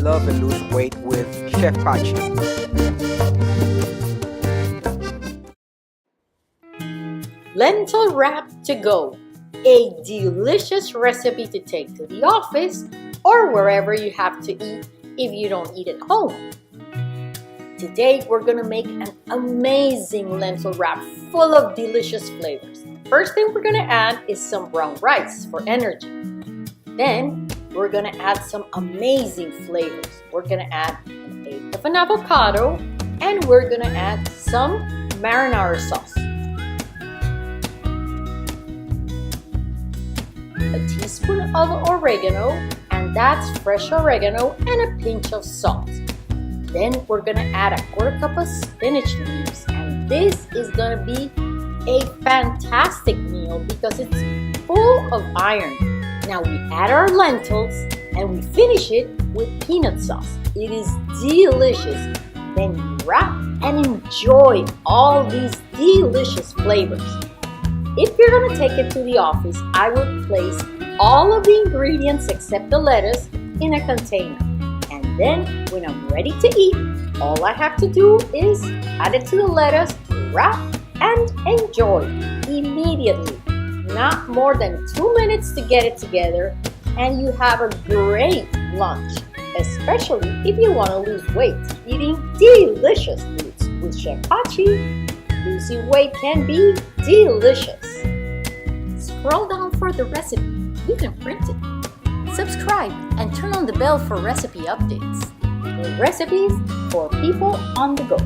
love and lose weight with Chef Pachi. Lentil wrap to go. A delicious recipe to take to the office or wherever you have to eat if you don't eat at home. Today we're gonna make an amazing lentil wrap full of delicious flavors. First thing we're gonna add is some brown rice for energy. Then we're gonna add some amazing flavors. We're gonna add an eighth of an avocado and we're gonna add some marinara sauce. A teaspoon of oregano, and that's fresh oregano, and a pinch of salt. Then we're gonna add a quarter cup of spinach leaves, and this is gonna be a fantastic meal because it's full of iron. Now we add our lentils and we finish it with peanut sauce. It is delicious. Then you wrap and enjoy all these delicious flavors. If you're gonna take it to the office, I would place all of the ingredients except the lettuce in a container. And then when I'm ready to eat, all I have to do is add it to the lettuce, wrap, and enjoy immediately. Not more than 2 minutes to get it together, and you have a great lunch, especially if you want to lose weight eating delicious foods with Chef Pachi. Losing weight can be delicious. Scroll down for the recipe. You can print it. Subscribe and turn on the bell for recipe updates. New recipes for people on the go.